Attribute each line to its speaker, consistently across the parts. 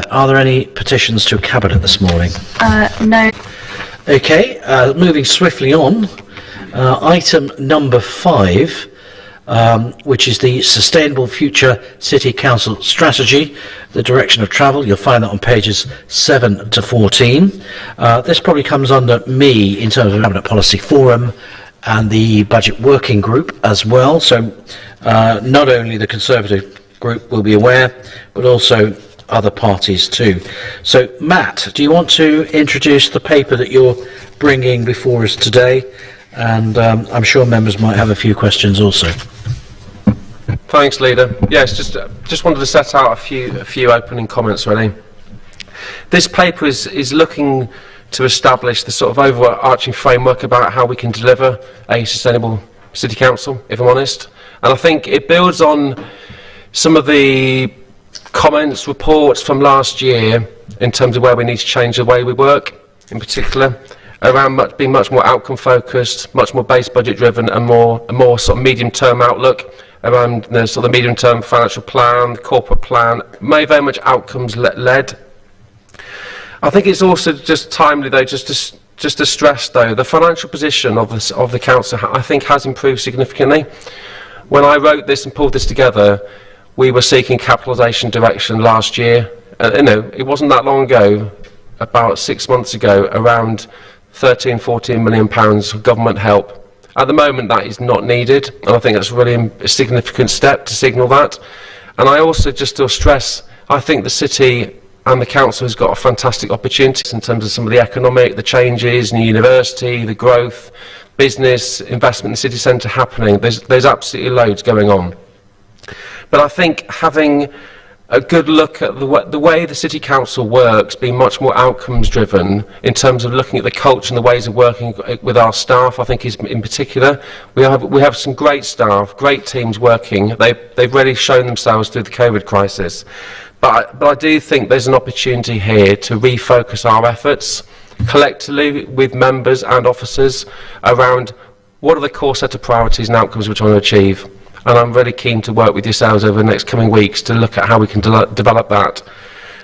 Speaker 1: Are there any petitions to Cabinet this morning?
Speaker 2: No.
Speaker 1: Okay, moving swiftly on. Item number 5, which is the Sustainable Future City Council Strategy, the direction of travel. You'll find that on pages 7 to 14. This probably comes under me in terms of Cabinet Policy Forum and the Budget Working Group as well. So not only the Conservative group will be aware, but also other parties too. So Matt, do you want to introduce the paper that you're bringing before us today? And I'm sure members might have a few questions also.
Speaker 3: Thanks, Leader. Yes, just wanted to set out a few opening comments really. This paper is looking to establish the sort of overarching framework about how we can deliver a sustainable city council, if I'm honest. And I think it builds on some of the comments, reports from last year in terms of where we need to change the way we work, in particular, around being much more outcome focused, much more base budget driven, and more sort of medium term outlook around the sort of medium term financial plan, corporate plan, very much outcomes led. I think it's also just timely though, just to stress though, the financial position of the council I think has improved significantly. When I wrote this and pulled this together, we were seeking capitalisation direction last year. It wasn't that long ago, about 6 months ago, around £13–14 million of government help. At the moment, that is not needed, and I think that's really a significant step to signal that. And I also just to stress, I think the city and the council has got a fantastic opportunity in terms of some of the economic, the changes, new university, the growth, business, investment in the city centre happening. There's absolutely loads going on. But I think having a good look at the way the City Council works, being much more outcomes driven in terms of looking at the culture and the ways of working with our staff, I think is in particular. We have some great staff, great teams working. They've really shown themselves through the COVID crisis. But I do think there's an opportunity here to refocus our efforts collectively with members and officers around what are the core set of priorities and outcomes we're trying to achieve. And I'm really keen to work with yourselves over the next coming weeks to look at how we can develop that.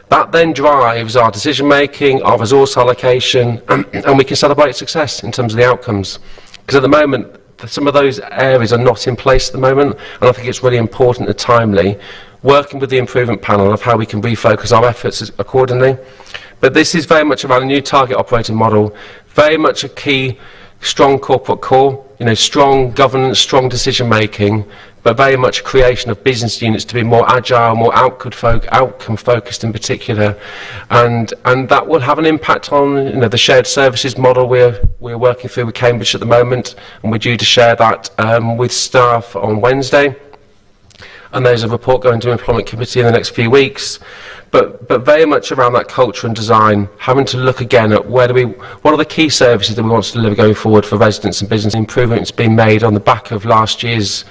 Speaker 3: That then drives our decision making, our resource allocation, and we can celebrate success in terms of the outcomes. Because at the moment, some of those areas are not in place at the moment, and I think it's really important and timely, working with the improvement panel of how we can refocus our efforts accordingly. But this is very much around a new target operating model, very much a key, strong corporate core, strong governance, strong decision making, but very much creation of business units to be more agile, more outcome focused in particular, and that will have an impact on the shared services model we're working through with Cambridge at the moment, and we're due to share that with staff on Wednesday. And there's a report going to the Employment Committee in the next few weeks. But very much around that culture and design, having to look again at what are the key services that we want to deliver going forward for residents and business improvements being made on the back of last year's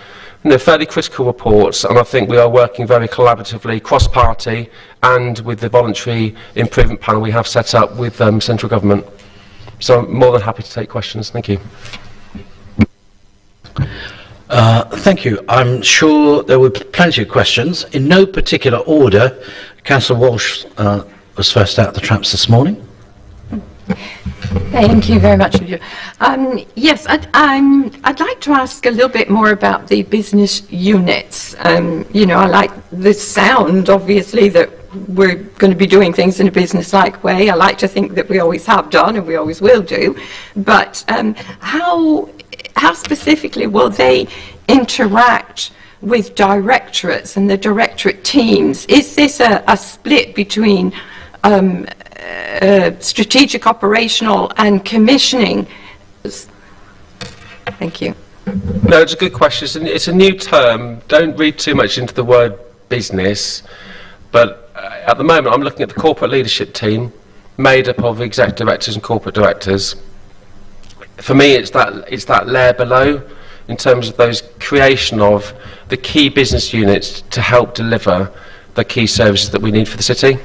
Speaker 3: fairly critical reports, and I think we are working very collaboratively, cross-party, and with the voluntary improvement panel we have set up with central government. So I'm more than happy to take questions. Thank you.
Speaker 1: Thank you. I'm sure there were plenty of questions. In no particular order, Councillor Walsh was first out the traps this morning.
Speaker 2: Thank you very much. Yes, I'd like to ask a little bit more about the business units. I like the sound, obviously, that we're going to be doing things in a business-like way. I like to think that we always have done and we always will do. But how specifically will they interact with directorates and the directorate teams? Is this a split between strategic, operational and commissioning? Thank you.
Speaker 3: No, it's a good question. It's a new term. Don't read too much into the word business, but at the moment I'm looking at the corporate leadership team made up of executive directors and corporate directors. For me, it's that layer below in terms of those creation of the key business units to help deliver the key services that we need for the city.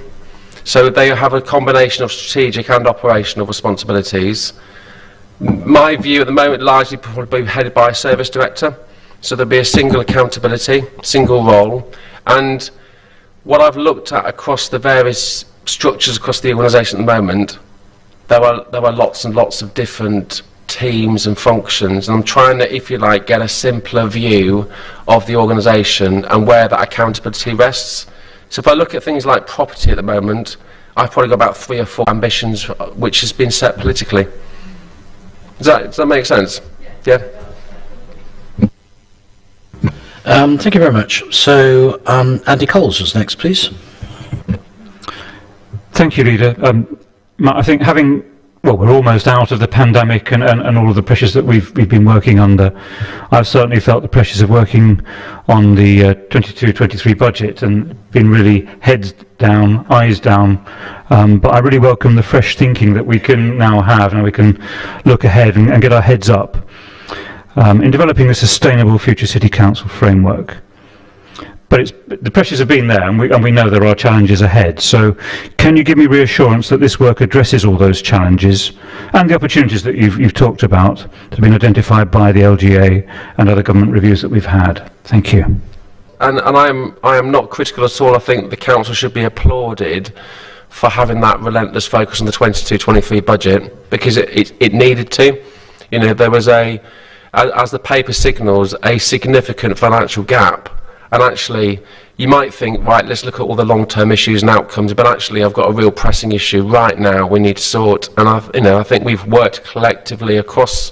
Speaker 3: So they have a combination of strategic and operational responsibilities. My view at the moment largely probably headed by a service director, so there'll be a single accountability, single role, and what I've looked at across the various structures across the organisation at the moment, there are lots and lots of different teams and functions, and I'm trying to, if you like, get a simpler view of the organisation and where that accountability rests. So if I look at things like property at the moment, I've probably got about 3 or 4 ambitions which has been set politically. Does that make sense? Yeah.
Speaker 1: Thank you very much. So, Andy Coles is next, please.
Speaker 4: Thank you, Leader. I think we're almost out of the pandemic and all of the pressures that we've been working under. I've certainly felt the pressures of working on the 22-23 budget and been really heads down, eyes down. But I really welcome the fresh thinking that we can now have, and we can look ahead and get our heads up in developing a sustainable future City Council framework. But the pressures have been there, and we know there are challenges ahead. So can you give me reassurance that this work addresses all those challenges and the opportunities that you've talked about that have been identified by the LGA and other government reviews that we've had? Thank you.
Speaker 3: And I am not critical at all. I think the council should be applauded for having that relentless focus on the 22-23 budget, because it needed to. You know, there was as the paper signals, a significant financial gap. And actually, you might think, right, let's look at all the long-term issues and outcomes, but actually I've got a real pressing issue right now we need to sort. And I think we've worked collectively across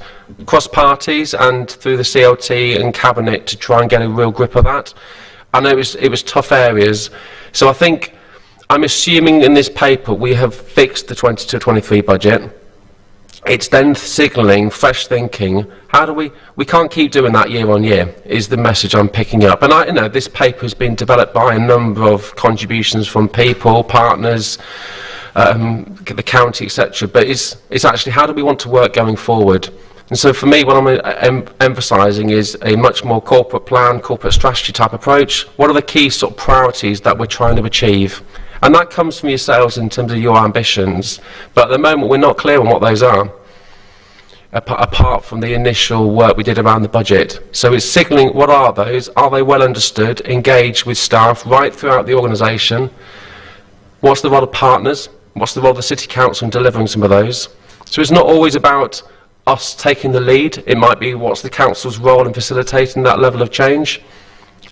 Speaker 3: parties and through the CLT and Cabinet to try and get a real grip of that. I know it was tough areas. So I think, I'm assuming in this paper we have fixed the 22-23 budget. It's then signalling fresh thinking. How do we can't keep doing that year on year, is the message I'm picking up. And this paper has been developed by a number of contributions from people, partners, the county, etc. But it's actually, how do we want to work going forward? And so for me, what I'm emphasising is a much more corporate plan, corporate strategy type approach. What are the key sort of priorities that we're trying to achieve? And that comes from yourselves in terms of your ambitions, but at the moment we're not clear on what those are, apart from the initial work we did around the budget. So it's signalling, what are those? Are they well understood, engaged with staff right throughout the organisation? What's the role of partners? What's the role of the City Council in delivering some of those? So it's not always about us taking the lead. It might be, what's the Council's role in facilitating that level of change?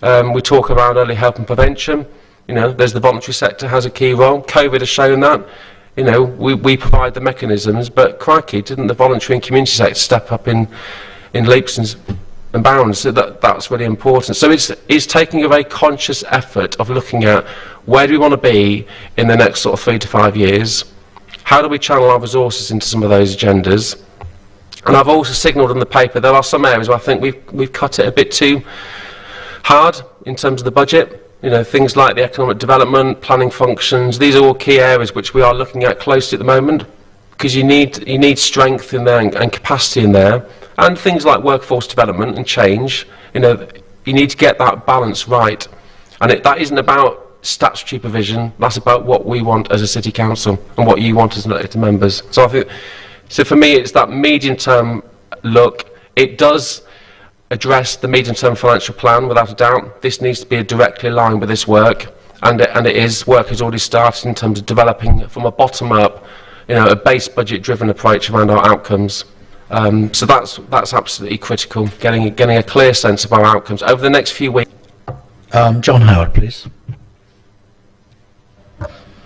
Speaker 3: We talk around early help and prevention. You know, there's the voluntary sector has a key role. COVID has shown that. You know, we provide the mechanisms, but crikey, didn't the voluntary and community sector step up in leaps and bounds? So that's really important. So it's taking a very conscious effort of looking at where do we want to be in the next sort of 3 to 5 years? How do we channel our resources into some of those agendas? And I've also signalled in the paper there are some areas where I think we've cut it a bit too hard in terms of the budget. You know, things like the economic development, planning functions, these are all key areas which we are looking at closely at the moment, because you need strength in there and capacity in there, and things like workforce development and change. You know, you need to get that balance right, and that isn't about statutory provision, that's about what we want as a City Council and what you want as elected members. So I think, for me it's that medium-term look. It does address the medium-term financial plan without a doubt. This needs to be directly aligned with this work, and it is. Work has already started in terms of developing from a bottom-up, you know, a base budget-driven approach around our outcomes. So that's absolutely critical. Getting a clear sense of our outcomes over the next few weeks.
Speaker 1: John Howard, please.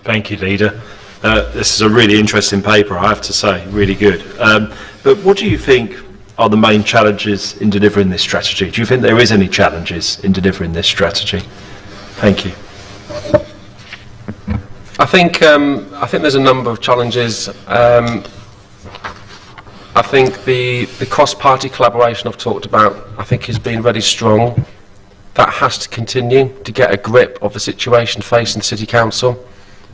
Speaker 5: Thank you, Leader. This is a really interesting paper, I have to say, really good. But what do you think are the main challenges in delivering this strategy? Do you think there is any challenges in delivering this strategy? Thank you.
Speaker 3: I think there's a number of challenges. I think the cross-party collaboration I've talked about, I think, has been really strong. That has to continue to get a grip of the situation facing the City Council.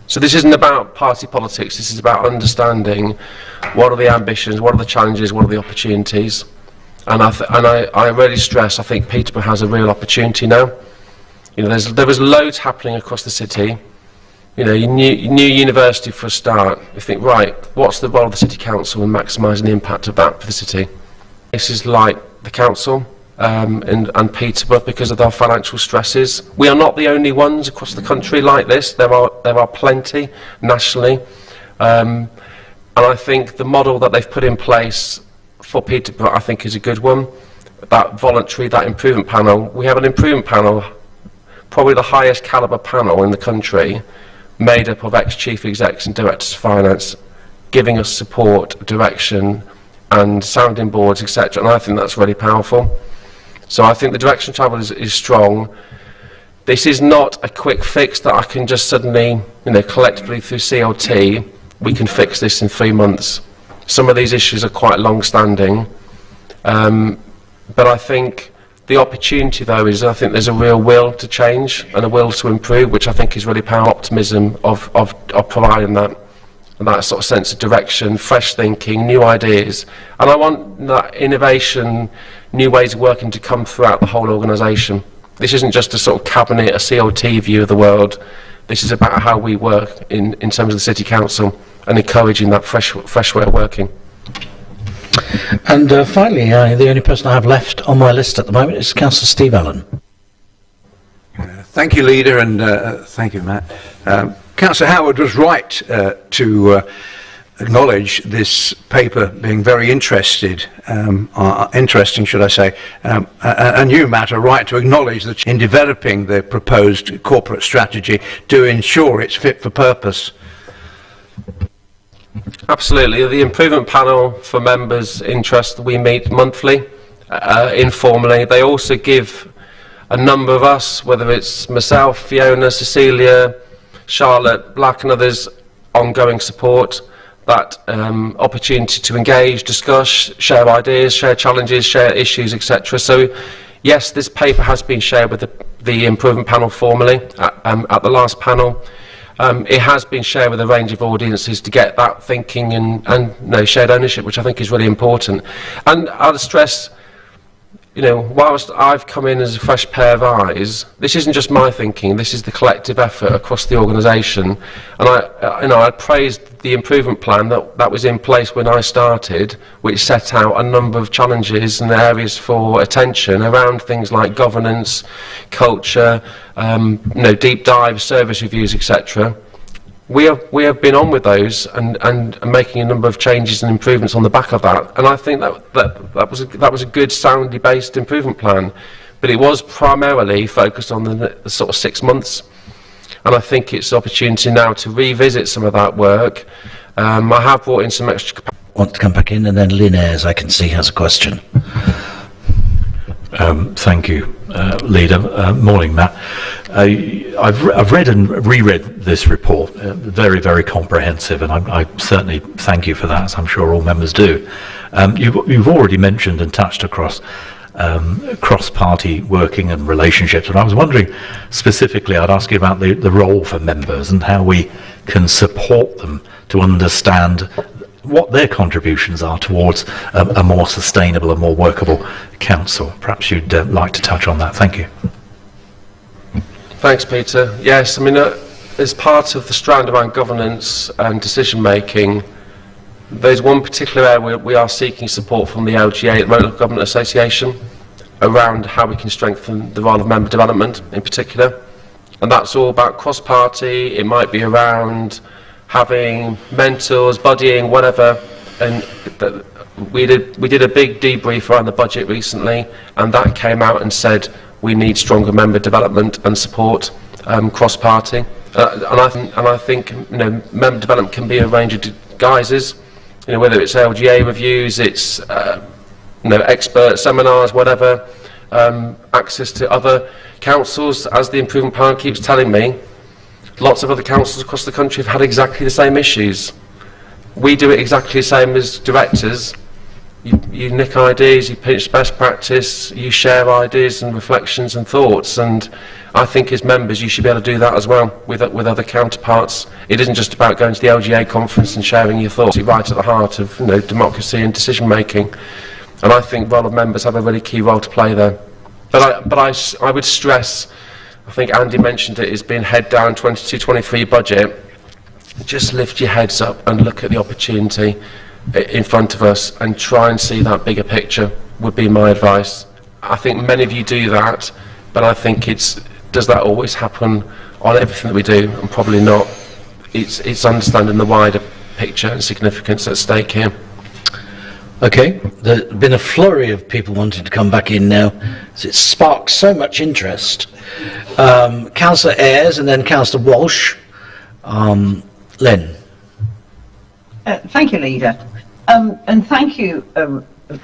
Speaker 3: So this isn't about party politics, this is about understanding what are the ambitions, what are the challenges, what are the opportunities. And I really stress, I think Peterborough has a real opportunity now. You know, there was loads happening across the city. You know, new university for a start. You think, right, what's the role of the City Council in maximising the impact of that for the city? Places like the council, and Peterborough because of our financial stresses. We are not the only ones across the country like this. There are plenty nationally. And I think the model that they've put in place for Peterborough, I think, is a good one. That voluntary, that improvement panel. We have an improvement panel, probably the highest calibre panel in the country, made up of ex-chief execs and directors of finance, giving us support, direction, and sounding boards, etc. And I think that's really powerful. So I think the direction of travel is strong. This is not a quick fix that I can just suddenly, collectively through CLT, we can fix this in 3 months. Some of these issues are quite long-standing, but I think the opportunity, though, is I think there's a real will to change and a will to improve, which I think is really powerful optimism of providing that sort of sense of direction, fresh thinking, new ideas. And I want that innovation, new ways of working to come throughout the whole organisation. This isn't just a sort of cabinet, a CLT view of the world. This is about how we work in terms of the City Council and encouraging that fresh way of working.
Speaker 1: And finally, the only person I have left on my list at the moment is Councillor Steve Allen.
Speaker 6: Thank you, Leader, and thank you, Matt. Councillor Howard was right to acknowledge this paper being very interesting, should I say. And you, Matt, are right to acknowledge that in developing the proposed corporate strategy to ensure it's fit for purpose.
Speaker 3: Absolutely. The improvement panel for members' interest, we meet monthly, informally. They also give a number of us, whether it's myself, Fiona, Cecilia, Charlotte, Black and others, ongoing support, that opportunity to engage, discuss, share ideas, share challenges, share issues, etc. So yes, this paper has been shared with the improvement panel formally at the last panel. It has been shared with a range of audiences to get that thinking and shared ownership, which I think is really important. And I'd stress, whilst I've come in as a fresh pair of eyes, this isn't just my thinking, this is the collective effort across the organisation. And I praised the improvement plan that was in place when I started, which set out a number of challenges and areas for attention around things like governance, culture, deep dive, service reviews, etc. We have been on with those and making a number of changes and improvements on the back of that, and I think that was a good, soundly based improvement plan, but it was primarily focused on the sort of 6 months, and I think it's an opportunity now to revisit some of that work. I have brought in some extra capacity.
Speaker 1: Want to come back in, and then Lynn Ayres, I can see, has a question.
Speaker 7: Thank you, Leader. Morning, Matt. I've read and reread this report, very, very comprehensive, and I certainly thank you for that, as I'm sure all members do. You've already mentioned and touched across cross-party working and relationships, and I was wondering specifically, I'd ask you about the role for members and how we can support them to understand what their contributions are towards a more sustainable and more workable council. Perhaps you'd like to touch on that. Thank you.
Speaker 3: Thanks, Peter. Yes, as part of the strand around governance and decision making, there's one particular area we are seeking support from the LGA, the Local Government Association, around how we can strengthen the role of member development in particular. And that's all about cross-party. It might be around having mentors, buddying, whatever. And we did a big debrief around the budget recently, and that came out and said we need stronger member development and support, cross-party. And I think member development can be a range of guises. Whether it's LGA reviews, it's expert seminars, whatever, access to other councils. As the improvement panel keeps telling me, lots of other councils across the country have had exactly the same issues. We do it exactly the same as directors. You nick ideas, you pinch best practice, you share ideas and reflections and thoughts, and I think as members you should be able to do that as well with other counterparts. It isn't just about going to the LGA conference and sharing your thoughts. You're right at the heart of democracy and decision making, and I think role of members have a really key role to play there. But I would stress, I think Andy mentioned it, is being head down 22-23 budget. Just lift your heads up and look at the opportunity in front of us and try and see that bigger picture would be my advice. I think many of you do that, but I think does that always happen on everything that we do? And probably not. It's understanding the wider picture and significance at stake here.
Speaker 1: Okay, there's been a flurry of people wanting to come back in now, as it sparks so much interest. Councillor Ayres and then Councillor Walsh. Len.
Speaker 8: Thank you, Leader. And thank you,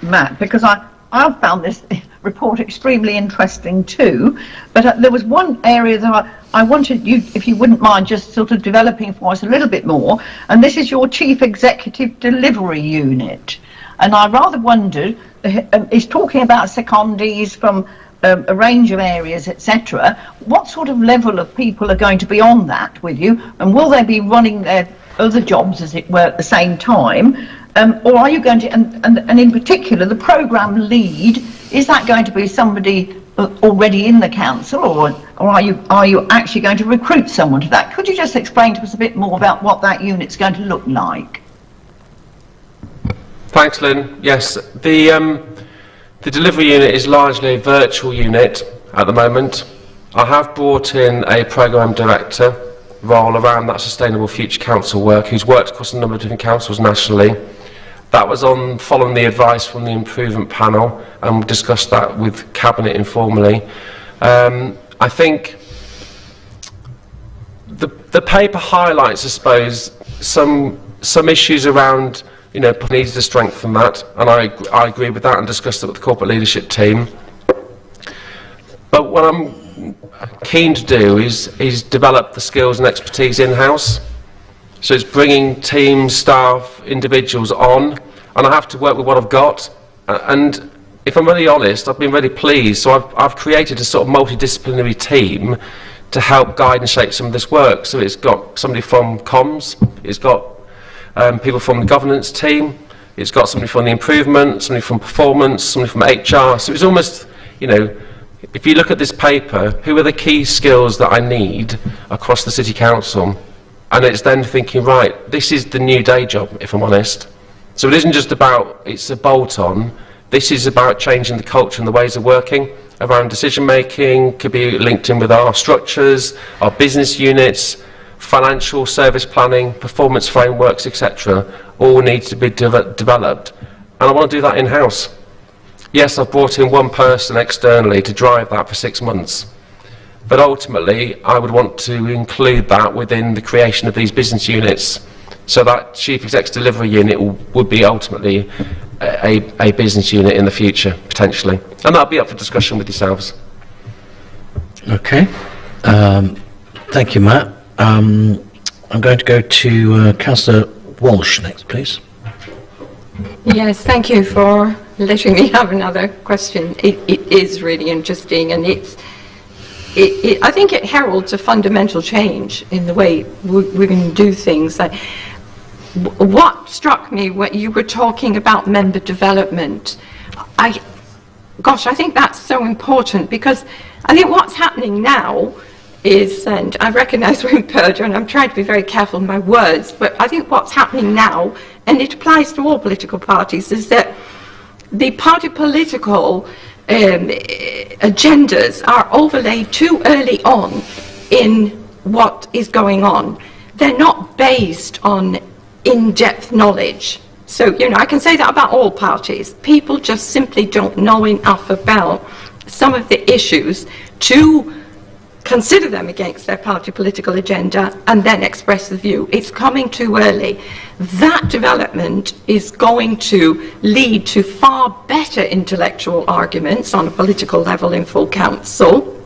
Speaker 8: Matt, because I've found this report extremely interesting too. But there was one area that I wanted you, if you wouldn't mind, just sort of developing for us a little bit more. And this is your Chief Executive Delivery Unit. And I rather wondered, he's talking about secondees from a range of areas, etc. What sort of level of people are going to be on that with you? And will they be running their other jobs, as it were, at the same time? Or are you going to, and in particular, the programme lead, is that going to be somebody already in the council, or are you actually going to recruit someone to that? Could you just explain to us a bit more about what that unit's going to look like?
Speaker 3: Thanks, Lynn. Yes, the delivery unit is largely a virtual unit at the moment. I have brought in a programme director role around that Sustainable Future Council work, who's worked across a number of different councils nationally. That was on following the advice from the improvement panel, and we discussed that with Cabinet informally. I think the paper highlights, I suppose, some issues around, needed to strengthen that, and I agree with that and discussed it with the corporate leadership team. But what I'm keen to do is develop the skills and expertise in-house. So it's bringing teams, staff, individuals on, and I have to work with what I've got. And if I'm really honest, I've been really pleased. So I've created a sort of multidisciplinary team to help guide and shape some of this work. So it's got somebody from comms, it's got people from the governance team, it's got somebody from the improvement, somebody from performance, somebody from HR. So it's almost, if you look at this paper, who are the key skills that I need across the City Council? And it's then thinking, right, this is the new day job, if I'm honest. So it isn't just about, it's a bolt-on. This is about changing the culture and the ways of working around decision-making, could be linked in with our structures, our business units, financial service planning, performance frameworks, etc. All need to be developed. And I want to do that in-house. Yes, I've brought in one person externally to drive that for 6 months. But ultimately, I would want to include that within the creation of these business units. So that Chief Executive Delivery Unit would be ultimately a business unit in the future, potentially. And that'll be up for discussion with yourselves.
Speaker 1: Okay. Thank you, Matt. I'm going to go to Councillor Walsh next, please.
Speaker 2: Yes, thank you for letting me have another question. It is really interesting, and I think it heralds a fundamental change in the way we're going to do things. What struck me when you were talking about member development, I think that's so important, because I think what's happening now is, and I recognise we're in Peterborough and I'm trying to be very careful in my words, but I think what's happening now, and it applies to all political parties, is that the party political agendas are overlaid too early on in what is going on. They're not based on in-depth knowledge. So, I can say that about all parties. People just simply don't know enough about some of the issues to consider them against their party political agenda and then express the view. It's coming too early. That development is going to lead to far better intellectual arguments on a political level in full council.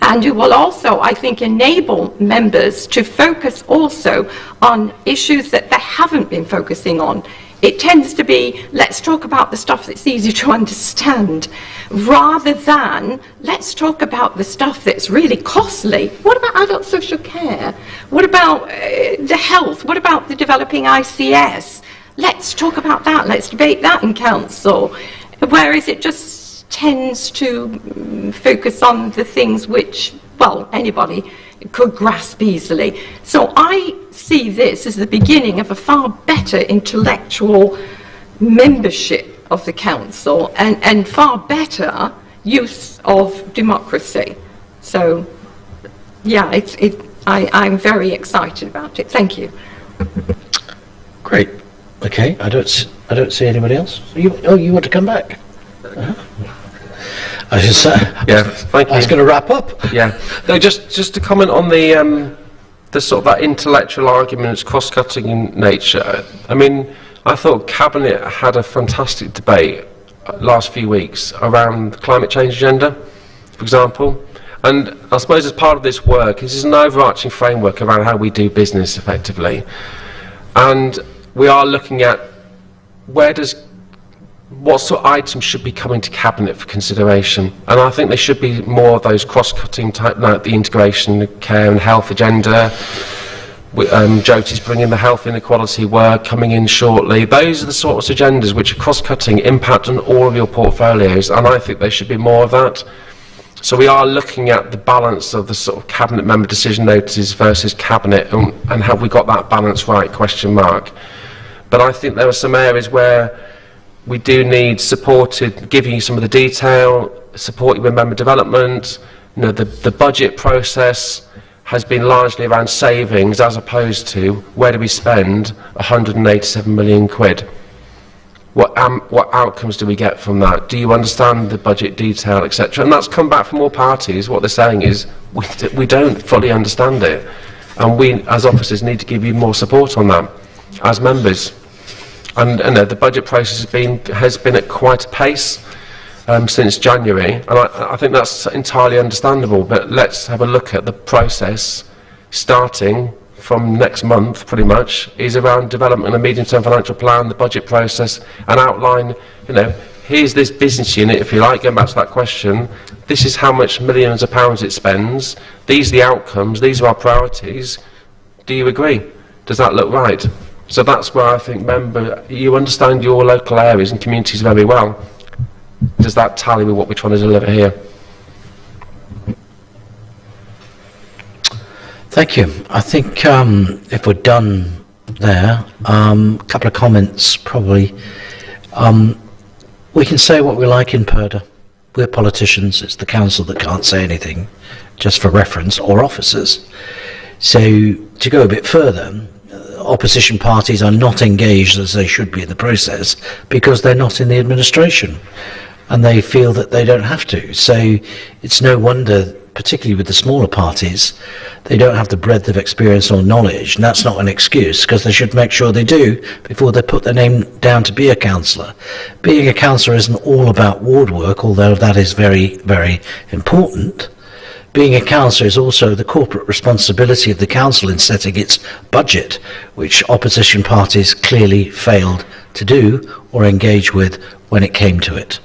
Speaker 2: And it will also, I think, enable members to focus also on issues that they haven't been focusing on. It tends to be, let's talk about the stuff that's easy to understand, rather than let's talk about the stuff that's really costly. What about adult social care? What about the health? What about the developing ICS? Let's talk about that. Let's debate that in council. Whereas it just tends to focus on the things which, well, anybody could grasp easily. So I see this as the beginning of a far better intellectual membership of the council and far better use of democracy. So, yeah, I'm very excited about it. Thank you.
Speaker 1: Great. Okay, I don't see anybody else. You want to come back? I just
Speaker 3: Yeah, thank you.
Speaker 1: I was going to wrap up.
Speaker 3: Yeah. No, just to comment on the sort of that intellectual arguments, cross-cutting in nature. I mean, I thought Cabinet had a fantastic debate last few weeks around the climate change agenda, for example. And I suppose as part of this work, this is an overarching framework around how we do business effectively. And we are looking at what sort of items should be coming to Cabinet for consideration. And I think there should be more of those cross-cutting type, like the integration, care and health agenda. Jyoti's bringing the health inequality work coming in shortly. Those are the sorts of agendas which are cross-cutting, impact on all of your portfolios, and I think there should be more of that. So we are looking at the balance of the sort of Cabinet member decision notices versus Cabinet, and have we got that balance right, question mark. But I think there are some areas where we do need giving you some of the detail, supporting with member development. You know, the budget process has been largely around savings as opposed to where do we spend 187 million quid. What outcomes do we get from that? Do you understand the budget detail, etc.? And that's come back from all parties. What they're saying is we don't fully understand it, and we as officers need to give you more support on that as members. And the budget process has been at quite a pace since January, and I think that's entirely understandable. But let's have a look at the process starting from next month, pretty much, is around development of a medium-term financial plan, the budget process, and outline, here's this business unit, if you like, going back to that question, this is how much millions of pounds it spends, these are the outcomes, these are our priorities. Do you agree? Does that look right? So that's where I think, you understand your local areas and communities very well. Does that tally with what we're trying to deliver here?
Speaker 1: Thank you. I think if we're done there, a couple of comments probably. We can say what we like in Purda. We're politicians. It's the council that can't say anything, just for reference, or officers. So to go a bit further, opposition parties are not engaged as they should be in the process because they're not in the administration and they feel that they don't have to. So it's no wonder, particularly with the smaller parties, they don't have the breadth of experience or knowledge, and that's not an excuse, because they should make sure they do before they put their name down to be a councillor. Being a councillor isn't all about ward work, although that is very, very important. Being a councillor is also the corporate responsibility of the council in setting its budget, which opposition parties clearly failed to do or engage with when it came to it.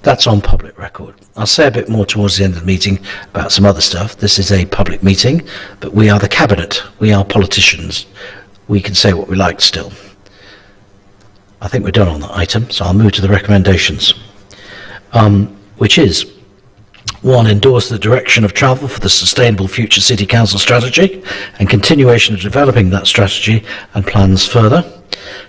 Speaker 1: That's on public record. I'll say a bit more towards the end of the meeting about some other stuff. This is a public meeting, but we are the cabinet. We are politicians. We can say what we like still. I think we're done on that item, so I'll move to the recommendations, which is 1. Endorse the direction of travel for the Sustainable Future City Council strategy and continuation of developing that strategy and plans further.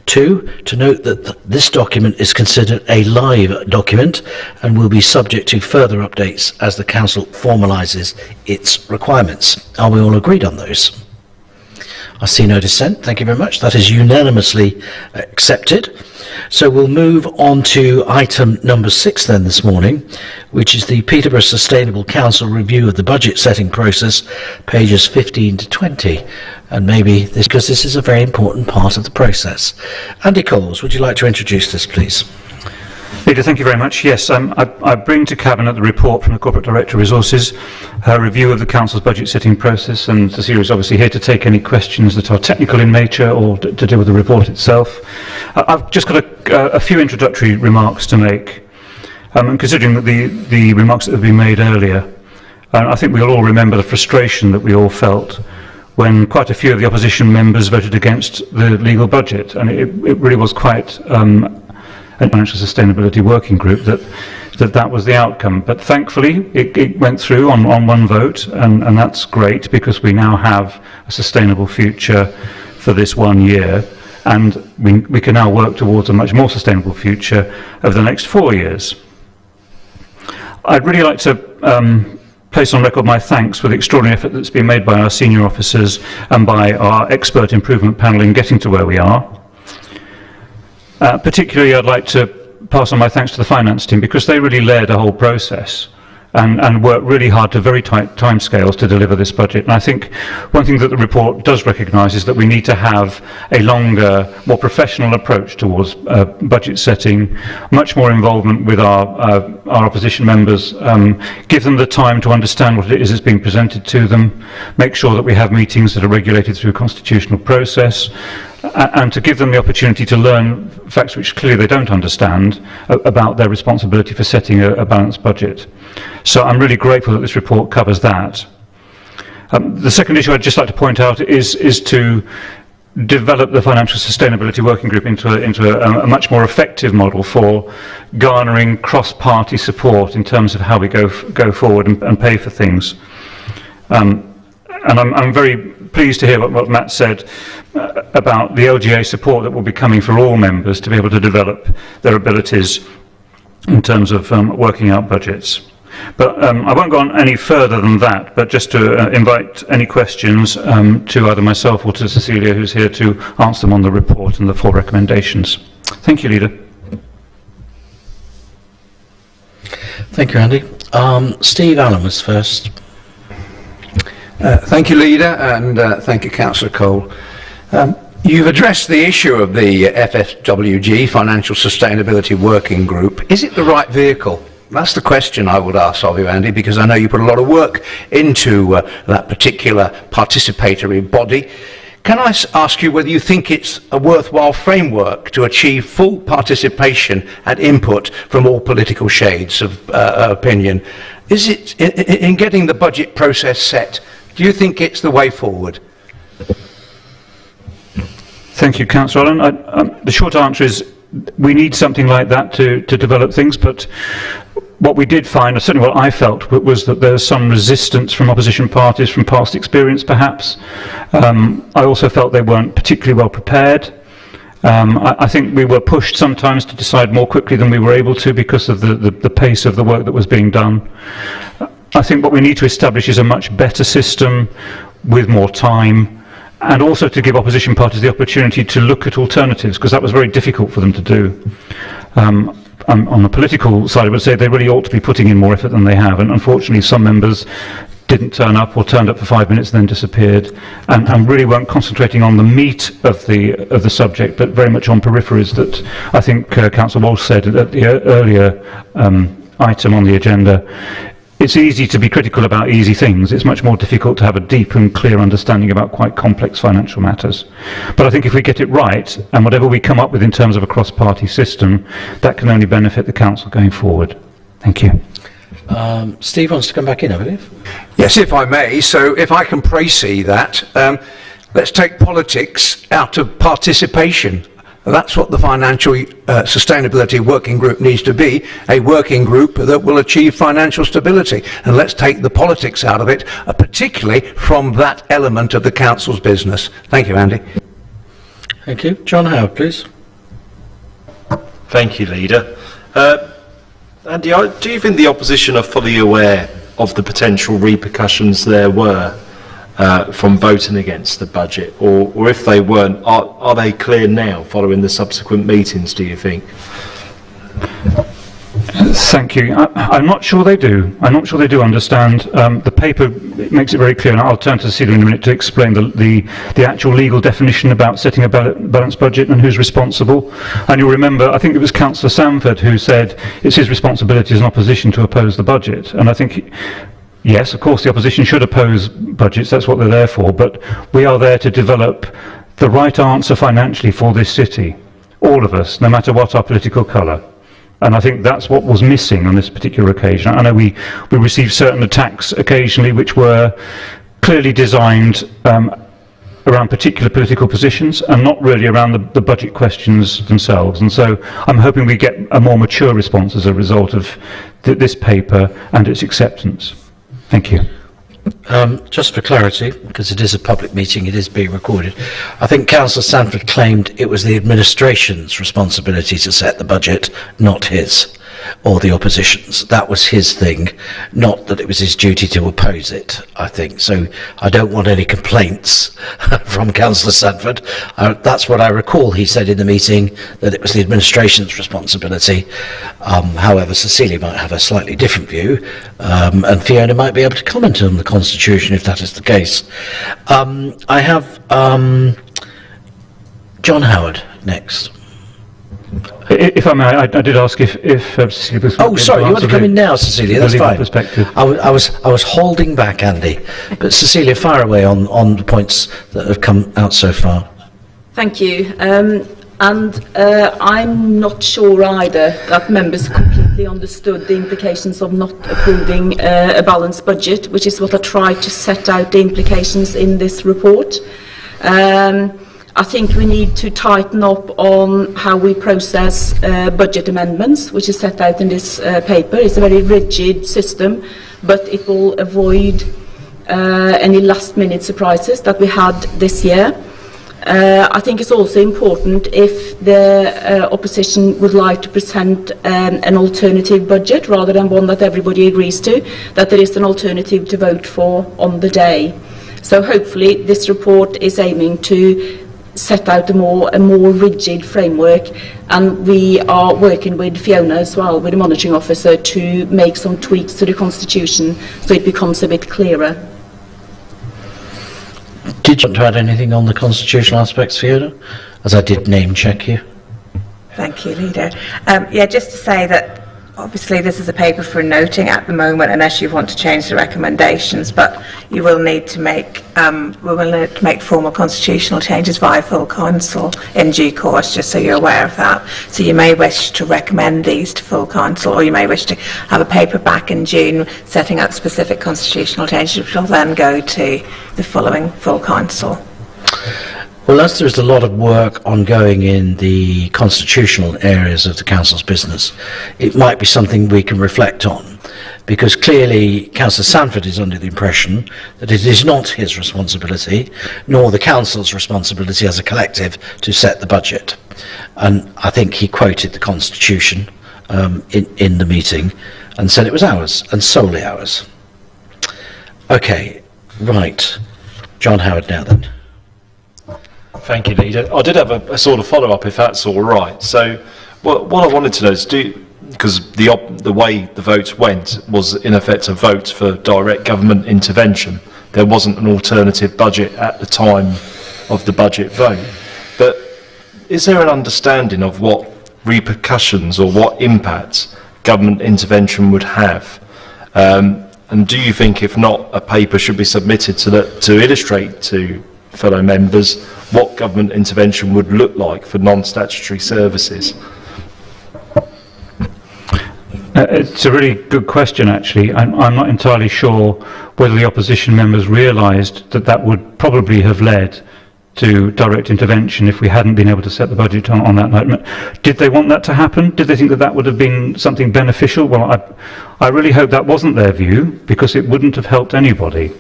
Speaker 1: 2. To note that this document is considered a live document and will be subject to further updates as the Council formalises its requirements. Are we all agreed on those? I see no dissent. Thank you very much. That is unanimously accepted. So we'll move on to item number 6 then this morning, which is the Peterborough Sustainable Council review of the budget setting process, pages 15 to 20. And maybe this, because this is a very important part of the process. Andy Coles, would you like to introduce this, please?
Speaker 4: Leader, thank you very much. Yes, I bring to Cabinet the report from the Corporate Director of Resources, her review of the Council's budget setting process, and Cecilia is obviously here to take any questions that are technical in nature or to deal with the report itself. I've just got a few introductory remarks to make, and considering the remarks that have been made earlier, I think we'll all remember the frustration that we all felt when quite a few of the opposition members voted against the legal budget, and it really was quite a financial sustainability working group that was the outcome. But thankfully it went through on one vote, and that's great, because we now have a sustainable future for this 1 year, and we can now work towards a much more sustainable future over the next 4 years. I'd really like to place on record my thanks for the extraordinary effort that's been made by our senior officers and by our expert improvement panel in getting to where we are. Particularly, I'd like to pass on my thanks to the finance team, because they really led a whole process and worked really hard to very tight timescales to deliver this budget. And I think one thing that the report does recognise is that we need to have a longer, more professional approach towards budget setting, much more involvement with our opposition members, give them the time to understand what it is that's being presented to them, make sure that we have meetings that are regulated through a constitutional process, and to give them the opportunity to learn facts which clearly they don't understand about their responsibility for setting a balanced budget. So I'm really grateful that this report covers that. The second issue I'd just like to point out is to develop the Financial Sustainability Working Group into a much more effective model for garnering cross-party support in terms of how we go forward and pay for things. And I'm very pleased to hear what Matt said about the LGA support that will be coming for all members to be able to develop their abilities in terms of working out budgets. But I won't go on any further than that, but just to invite any questions to either myself or to Cecilia, who's here to answer them on the report and the 4 recommendations. Thank you, Leader.
Speaker 1: Thank you, Andy. Steve Allen was first.
Speaker 6: Thank you, Leader, and thank you, Councillor Cole. You've addressed the issue of the FSWG, Financial Sustainability Working Group. Is it the right vehicle? That's the question I would ask of you, Andy, because I know you put a lot of work into that particular participatory body. Can I ask you whether you think it's a worthwhile framework to achieve full participation and input from all political shades of opinion? Is it, in getting the budget process set, do you think it's the way forward?
Speaker 4: Thank you, Councillor Allen. The short answer is we need something like that to develop things, but what we did find, or certainly what I felt, was that there's some resistance from opposition parties from past experience, perhaps. I also felt they weren't particularly well prepared. I think we were pushed sometimes to decide more quickly than we were able to because of the pace of the work that was being done. I think what we need to establish is a much better system with more time, and also to give opposition parties the opportunity to look at alternatives, because that was very difficult for them to do. On the political side, I would say they really ought to be putting in more effort than they have, and unfortunately some members didn't turn up or turned up for 5 minutes and then disappeared, and really weren't concentrating on the meat of the subject, but very much on peripheries that I think Councillor Walsh said at the earlier item on the agenda. It's easy to be critical about easy things. It's much more difficult to have a deep and clear understanding about quite complex financial matters. But I think if we get it right, and whatever we come up with in terms of a cross-party system, that can only benefit the Council going forward. Thank you.
Speaker 1: Steve wants to come back in, I believe.
Speaker 6: Yes, if I may. So if I can précis that, let's take politics out of participation. That's what the Financial Sustainability Working Group needs to be, a working group that will achieve financial stability. And let's take the politics out of it, particularly from that element of the Council's business. Thank you, Andy.
Speaker 1: Thank you. John Howard, please.
Speaker 5: Thank you, Leader. Andy, do you think the opposition are fully aware of the potential repercussions there were from voting against the budget, or if they weren't, are they clear now following the subsequent meetings, do you think?
Speaker 4: Thank you. I'm not sure they do. I'm not sure they do understand. The paper makes it very clear, and I'll turn to Cecilia in a minute to explain the actual legal definition about setting a balanced budget and who's responsible. And you'll remember, I think it was Councillor Sanford who said it's his responsibility as an opposition to oppose the budget. And I think, yes, of course, the opposition should oppose budgets. That's what they're there for. But we are there to develop the right answer financially for this city, all of us, no matter what our political colour. And I think that's what was missing on this particular occasion. I know we received certain attacks occasionally which were clearly designed around particular political positions and not really around the budget questions themselves. And so I'm hoping we get a more mature response as a result of this paper and its acceptance. Thank you.
Speaker 1: Just for clarity, because it is a public meeting, it is being recorded, I think Councillor Sanford claimed it was the administration's responsibility to set the budget, not his, or the opposition's. That was his thing, not that it was his duty to oppose it, I think. So I don't want any complaints from Councillor Sanford. That's what I recall he said in the meeting, that it was the administration's responsibility. However, Cecilia might have a slightly different view, and Fiona might be able to comment on the Constitution if that is the case. I have John Howard next.
Speaker 4: If I may, I did ask if Cecilia was...
Speaker 1: Oh, sorry, you want to come in now, Cecilia? That's fine.
Speaker 4: Perspective.
Speaker 1: I was holding back, Andy. But Cecilia, fire away on the points that have come out so far.
Speaker 9: Thank you. I'm not sure either that members completely understood the implications of not approving a balanced budget, which is what I tried to set out the implications in this report. I think we need to tighten up on how we process budget amendments, which is set out in this paper. It's a very rigid system, but it will avoid any last-minute surprises that we had this year. I think it's also important, if the opposition would like to present an alternative budget rather than one that everybody agrees to, that there is an alternative to vote for on the day. So hopefully this report is aiming to set out a more rigid framework, and we are working with Fiona as well, with the monitoring officer, to make some tweaks to the Constitution so it becomes a bit clearer.
Speaker 1: Did you want to add anything on the constitutional aspects, Fiona? As I did name check you.
Speaker 10: Thank you, Leader. Yeah, just to say that obviously this is a paper for noting at the moment, unless you want to change the recommendations, but you will need to make formal constitutional changes via full council in due course, just so you're aware of that. So you may wish to recommend these to full council, or you may wish to have a paper back in June setting out specific constitutional changes, which will then go to the following full council.
Speaker 1: Well, as there's a lot of work ongoing in the constitutional areas of the council's business, it might be something we can reflect on, because clearly Councillor Sanford is under the impression that it is not his responsibility, nor the council's responsibility as a collective, to set the budget. And I think he quoted the Constitution in the meeting and said it was ours, and solely ours. Okay, right. John Howard now then.
Speaker 5: Thank you, Leader. I did have a sort of follow-up, if that's all right. So what I wanted to know is, because the way the vote went was in effect a vote for direct government intervention. There wasn't an alternative budget at the time of the budget vote. But is there an understanding of what repercussions or what impacts government intervention would have? And do you think, if not, a paper should be submitted to illustrate to fellow members what government intervention would look like for non-statutory services?
Speaker 4: It's a really good question, actually. I'm not entirely sure whether the opposition members realised that would probably have led to direct intervention if we hadn't been able to set the budget on that note. Did they want that to happen? Did they think that would have been something beneficial? Well, I really hope that wasn't their view, because it wouldn't have helped anybody.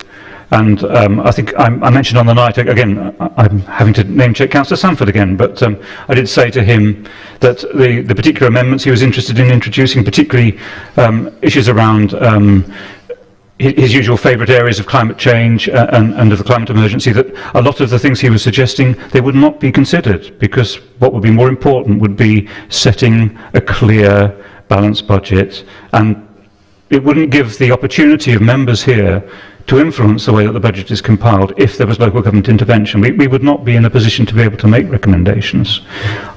Speaker 4: And I think I mentioned on the night, again, I'm having to name check Councillor Sanford again, but I did say to him that the particular amendments he was interested in introducing, particularly issues around his usual favourite areas of climate change and of the climate emergency, that a lot of the things he was suggesting, they would not be considered, because what would be more important would be setting a clear, balanced budget, and it wouldn't give the opportunity of members here to influence the way that the budget is compiled if there was local government intervention. We would not be in a position to be able to make recommendations.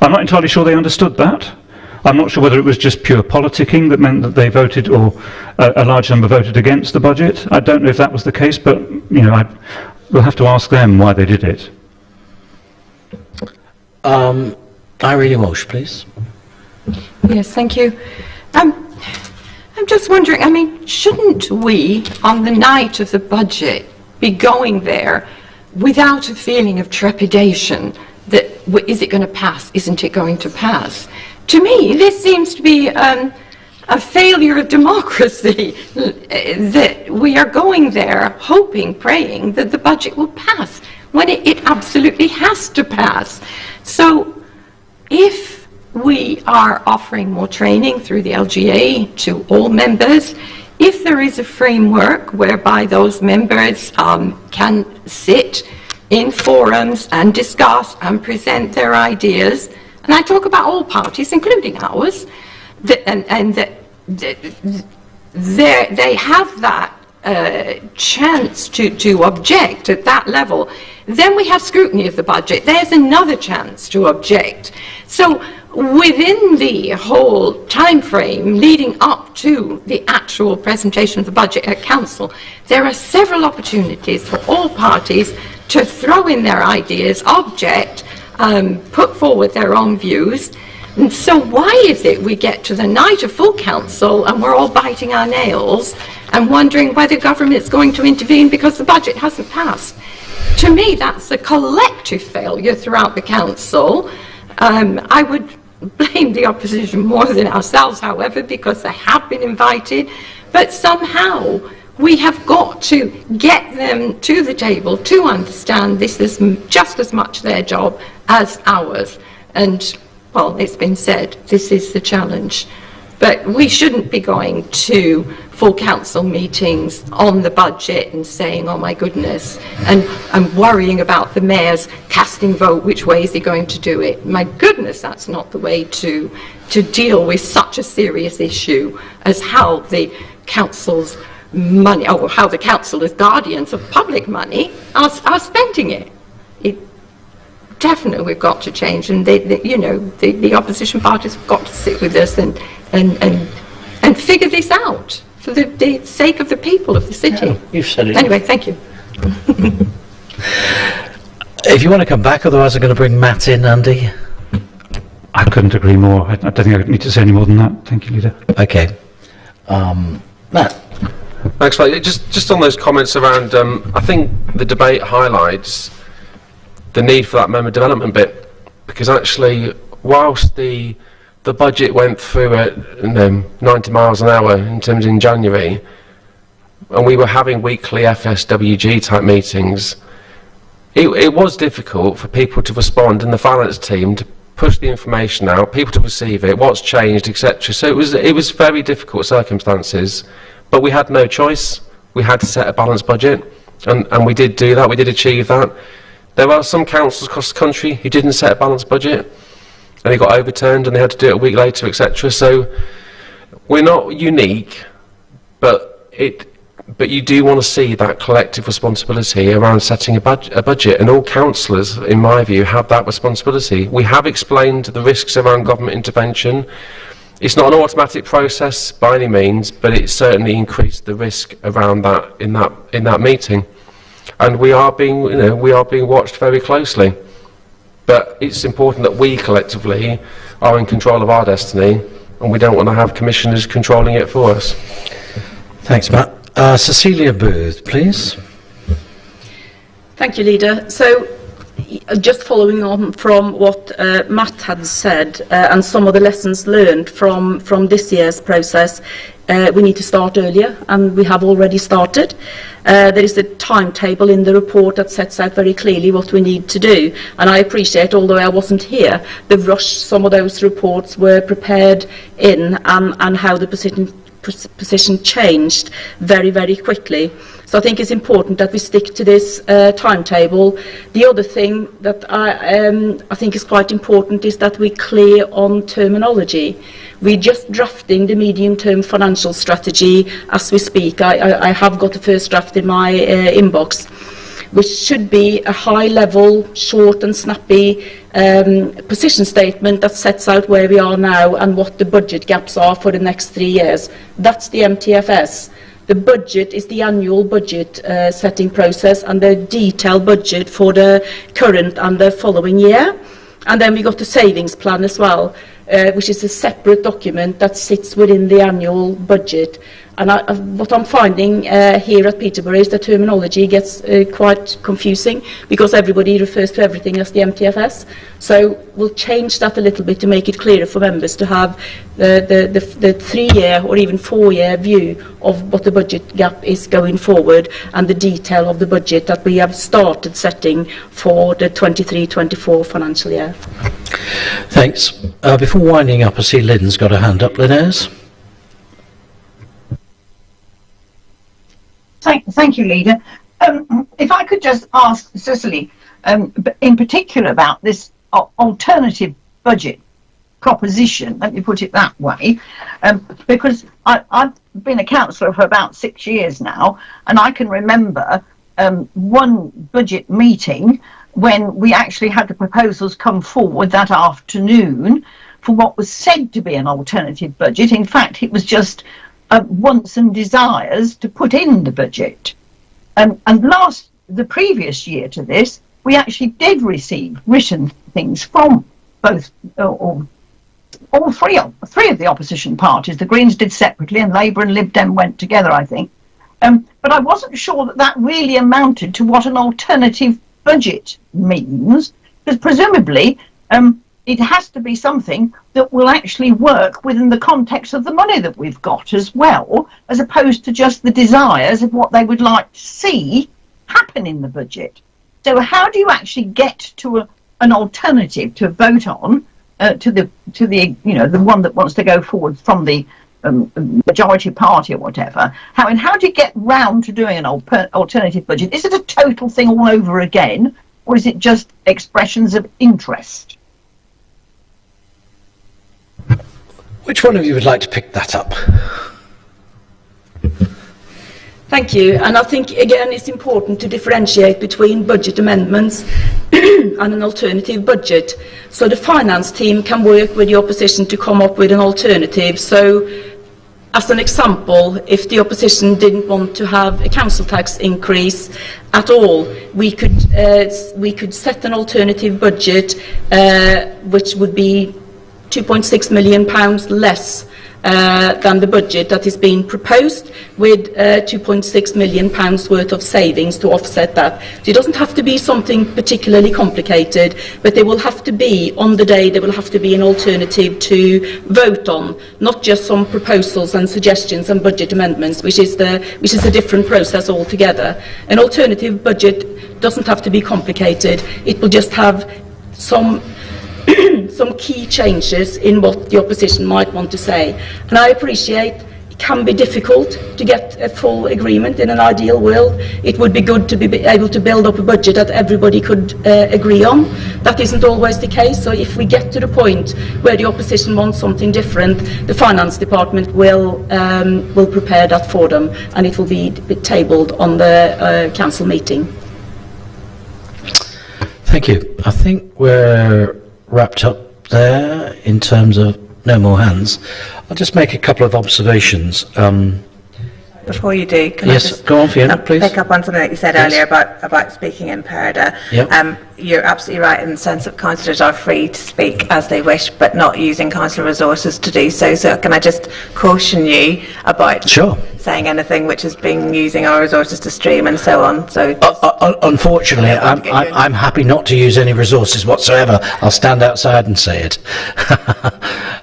Speaker 4: I'm not entirely sure they understood that. I'm not sure whether it was just pure politicking that meant that they voted, or a large number voted against the budget. I don't know if that was the case, but we'll have to ask them why they did it.
Speaker 1: Irene Walsh, please.
Speaker 2: Yes, thank you. I'm just wondering, I mean, shouldn't we, on the night of the budget, be going there without a feeling of trepidation that, is it going to pass, isn't it going to pass? To me, this seems to be a failure of democracy that we are going there hoping, praying that the budget will pass when it absolutely has to pass. So if we are offering more training through the LGA to all members, if there is a framework whereby those members can sit in forums and discuss and present their ideas, and I talk about all parties, including ours, and that they have that chance to object at that level, then we have scrutiny of the budget. There's another chance to object. So within the whole time frame leading up to the actual presentation of the budget at Council, there are several opportunities for all parties to throw in their ideas, object, put forward their own views. And so why is it we get to the night of full council and we're all biting our nails and wondering whether government's going to intervene because the budget hasn't passed? To me, that's a collective failure throughout the council. I would blame the opposition more than ourselves, however, because they have been invited, but somehow we have got to get them to the table to understand this is just as much their job as ours. And, well, it's been said, this is the challenge. But we shouldn't be going to full council meetings on the budget and saying, oh my goodness, and worrying about the mayor's casting vote, which way is he going to do it? My goodness, that's not the way to deal with such a serious issue as how the council's money, or how the council as guardians of public money are spending it. Definitely we've got to change, and the opposition parties have got to sit with us and figure this out for the sake of the people of the city.
Speaker 1: Yeah, you've said it.
Speaker 2: Anyway, thank you.
Speaker 1: If you want to come back, otherwise I'm going to bring Matt in, Andy.
Speaker 4: I couldn't agree more. I don't think I need to say any more than that. Thank you, Leader.
Speaker 1: Okay. Matt.
Speaker 3: Thanks, Mike. Just on those comments around, I think the debate highlights the need for that member development bit, because actually, whilst the budget went through at 90 miles an hour in terms in January, and we were having weekly FSWG type meetings, it was difficult for people to respond and the finance team to push the information out, people to receive it, what's changed, etc. So it was very difficult circumstances, but we had no choice. We had to set a balanced budget, and we did do that. We did achieve that. There are some councils across the country who didn't set a balanced budget, and it got overturned, and they had to do it a week later, etc. So we're not unique, but you do want to see that collective responsibility around setting a budget, and all councillors, in my view, have that responsibility. We have explained the risks around government intervention. It's not an automatic process by any means, but it certainly increased the risk around that in that meeting. And we are being watched very closely. But it's important that we collectively are in control of our destiny, and we don't want to have commissioners controlling it for us.
Speaker 1: Thanks, Matt. Cecilia Booth, please.
Speaker 9: Thank you, Leader. So, just following on from what Matt had said and some of the lessons learned from this year's process, we need to start earlier, and we have already started. There is a timetable in the report that sets out very clearly what we need to do, and I appreciate, although I wasn't here, the rush some of those reports were prepared in, and how the position changed very, very quickly. So I think it's important that we stick to this timetable. The other thing that I think is quite important is that we're clear on terminology. We're just drafting the medium-term financial strategy as we speak. I have got the first draft in my inbox, which should be a high-level, short and snappy position statement that sets out where we are now and what the budget gaps are for the next 3 years. That's the MTFS. The budget is the annual budget setting process and the detailed budget for the current and the following year. And then we got the savings plan as well, which is a separate document that sits within the annual budget. And what I'm finding here at Peterborough is the terminology gets quite confusing because everybody refers to everything as the MTFS. So we'll change that a little bit to make it clearer for members to have the 3-year or even 4-year view of what the budget gap is going forward and the detail of the budget that we have started setting for the 23-24 financial year.
Speaker 1: Thanks. Before winding up, I see Lynn's got a hand up. Lynn.
Speaker 8: Thank you, Leader. If I could just ask Cicely, in particular about this alternative budget proposition, let me put it that way, because I've been a councillor for about 6 years now, and I can remember one budget meeting when we actually had the proposals come forward that afternoon for what was said to be an alternative budget. In fact, it was just wants and desires to put in the budget. And the previous year to this, we actually did receive written things from both, all three of the opposition parties. The Greens did separately and Labour and Lib Dem went together, I think. But I wasn't sure that that really amounted to what an alternative budget means, because presumably it has to be something that will actually work within the context of the money that we've got as well, as opposed to just the desires of what they would like to see happen in the budget. So how do you actually get to an alternative to vote on to the the one that wants to go forward from the majority party or whatever? How do you get round to doing an alternative budget? Is it a total thing all over again, or is it just expressions of interest?
Speaker 1: Which one of you would like to pick that up?
Speaker 9: Thank you. And I think, again, it's important to differentiate between budget amendments and an alternative budget. So the finance team can work with the opposition to come up with an alternative. So, as an example, if the opposition didn't want to have a council tax increase at all, we could set an alternative budget which would be £2.6 million less than the budget that is being proposed, with £2.6 million worth of savings to offset that. So it doesn't have to be something particularly complicated, but there will have to be, on the day, there will have to be an alternative to vote on, not just some proposals and suggestions and budget amendments, which is a different process altogether. An alternative budget doesn't have to be complicated. It will just have some key changes in what the opposition might want to say. And I appreciate it can be difficult to get a full agreement. In an ideal world, it would be good to be able to build up a budget that everybody could agree on. That isn't always the case, so if we get to the point where the opposition wants something different, the finance department will prepare that for them, and it will be tabled on the council meeting.
Speaker 1: Thank you. I think we're wrapped up there in terms of no more hands. I'll just make a couple of observations.
Speaker 10: Before you do, can
Speaker 1: yes,
Speaker 10: I just
Speaker 1: go on, Fiona, please.
Speaker 10: Pick up on something that you said earlier about speaking impaired.
Speaker 1: Yep.
Speaker 10: You're absolutely right in the sense that councillors are free to speak as they wish, but not using council resources to do so. So can I just caution you about saying anything which is being using our resources to stream and so on? So
Speaker 1: unfortunately, I'm happy not to use any resources whatsoever. I'll stand outside and say it.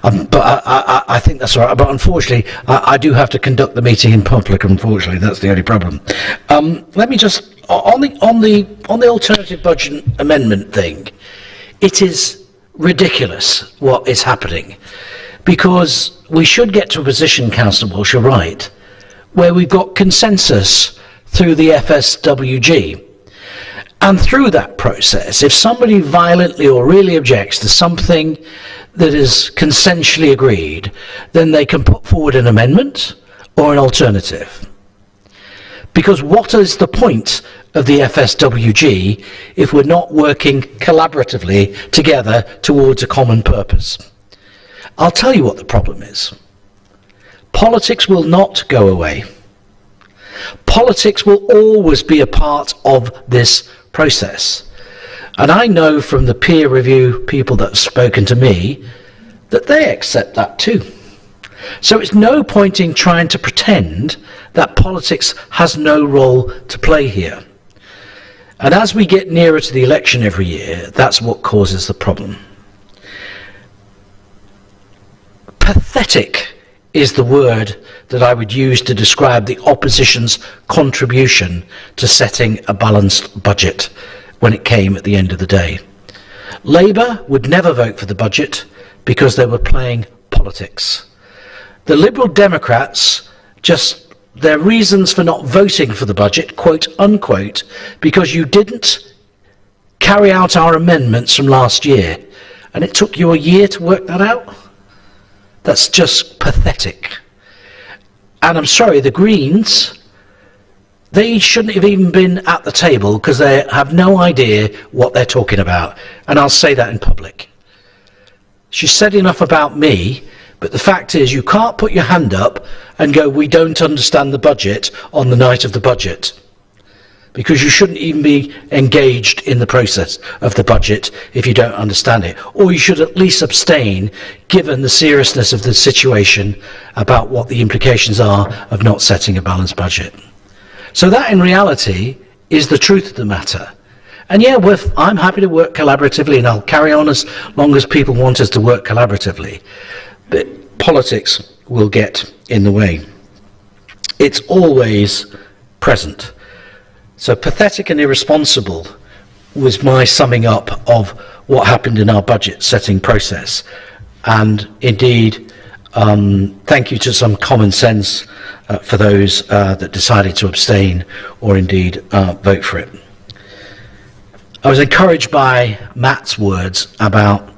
Speaker 1: But I think that's all right. But unfortunately, I do have to conduct the meeting in public. Unfortunately, that's the only problem. Let me just on the alternative budget amendment thing. It is ridiculous what is happening, because we should get to a position, Councillor Walsh, you're right, where we've got consensus through the FSWG. And through that process, if somebody violently or really objects to something that is consensually agreed, then they can put forward an amendment or an alternative. Because what is the point of the FSWG if we're not working collaboratively together towards a common purpose? I'll tell you what the problem is. Politics will not go away. Politics will always be a part of this process. And I know from the peer review people that have spoken to me that they accept that too. So it's no point in trying to pretend that politics has no role to play here. And as we get nearer to the election every year, that's what causes the problem. Pathetic is the word that I would use to describe the opposition's contribution to setting a balanced budget when it came at the end of the day. Labour would never vote for the budget because they were playing politics. The Liberal Democrats, just their reasons for not voting for the budget, quote unquote, because you didn't carry out our amendments from last year, and it took you a year to work that out? That's just pathetic. And I'm sorry, the Greens, they shouldn't have even been at the table because they have no idea what they're talking about. And I'll say that in public. She's said enough about me, but the fact is you can't put your hand up and go, we don't understand the budget on the night of the budget. Because you shouldn't even be engaged in the process of the budget if you don't understand it. Or you should at least abstain, given the seriousness of the situation, about what the implications are of not setting a balanced budget. So that, in reality, is the truth of the matter. And yeah, I'm happy to work collaboratively, and I'll carry on as long as people want us to work collaboratively. But politics will get in the way. It's always present. So pathetic and irresponsible was my summing up of what happened in our budget setting process. And indeed, thank you to some common sense for those that decided to abstain or indeed vote for it. I was encouraged by Matt's words about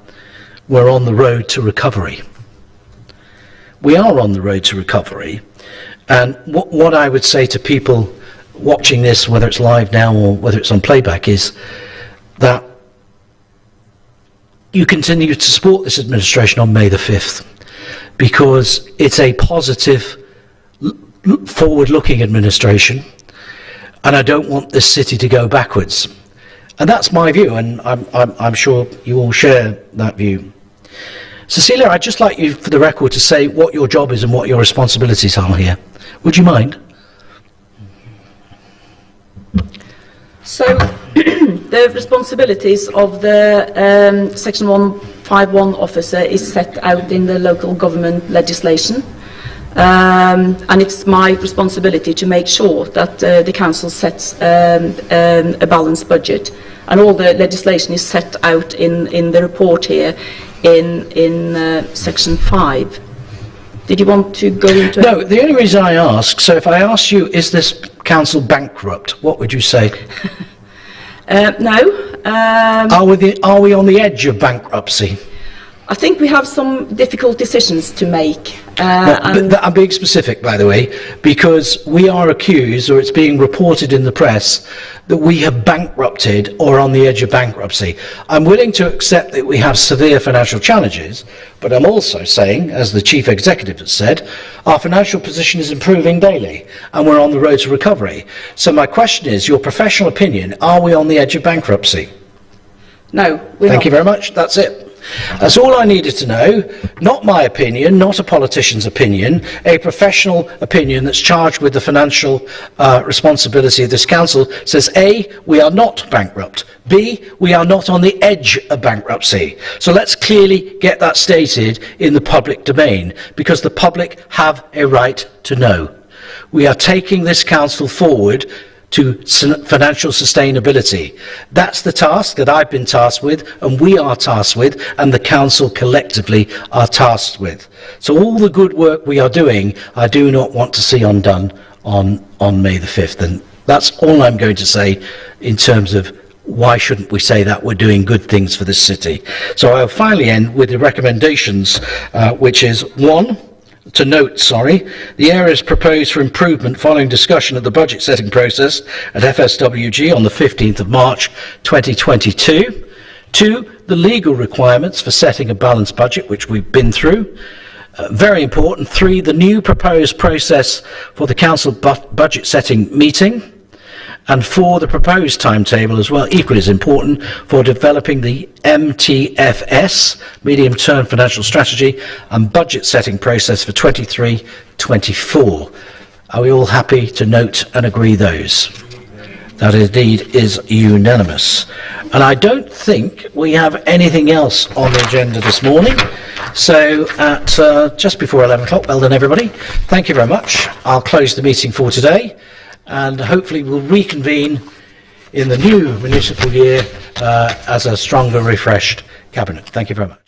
Speaker 1: we're on the road to recovery. We are on the road to recovery. And what I would say to people watching this, whether it's live now or whether it's on playback, is that you continue to support this administration on May the 5th because it's a positive, forward-looking administration, and I don't want this city to go backwards. And that's my view, and I'm sure you all share that view. Cecilia, I'd just like you, for the record, to say what your job is and what your responsibilities are here. Would you mind?
Speaker 9: So, the responsibilities of the Section 151 officer is set out in the local government legislation. And it's my responsibility to make sure that the council sets a balanced budget. And all the legislation is set out in the report here in Section 5. Did you want to go into...
Speaker 1: No, the only reason I ask, so if I ask you, is this council bankrupt, what would you say?
Speaker 9: No.
Speaker 1: Are we on the edge of bankruptcy?
Speaker 9: I think we have some difficult decisions to make.
Speaker 1: I'm being specific, by the way, because we are accused, or it's being reported in the press, that we have bankrupted or are on the edge of bankruptcy. I'm willing to accept that we have severe financial challenges, but I'm also saying, as the Chief Executive has said, our financial position is improving daily, and we're on the road to recovery. So my question is, your professional opinion, are we on the edge of bankruptcy?
Speaker 9: No, we're not.
Speaker 1: Thank you very much. That's it. That's all I needed to know. Not my opinion, not a politician's opinion, a professional opinion that's charged with the financial responsibility of this council says A, we are not bankrupt. B, we are not on the edge of bankruptcy. So let's clearly get that stated in the public domain, because the public have a right to know. We are taking this council forward to financial sustainability. That's the task that I've been tasked with, and we are tasked with, and the council collectively are tasked with. So all the good work we are doing, I do not want to see undone on May the 5th. And that's all I'm going to say in terms of why shouldn't we say that we're doing good things for this city. So I'll finally end with the recommendations, which is one, to note, the areas proposed for improvement following discussion of the budget setting process at FSWG on the 15th of March 2022. 2, the legal requirements for setting a balanced budget, which we've been through. Very important. 3, the new proposed process for the council budget setting meeting. And 4, the proposed timetable as well, equally as important, for developing the MTFS, medium-term financial strategy, and budget setting process for 23-24. Are we all happy to note and agree those? That indeed is unanimous. And I don't think we have anything else on the agenda this morning. So at just before 11 o'clock, well done everybody. Thank you very much. I'll close the meeting for today, and hopefully we'll reconvene in the new municipal year as a stronger, refreshed cabinet. Thank you very much.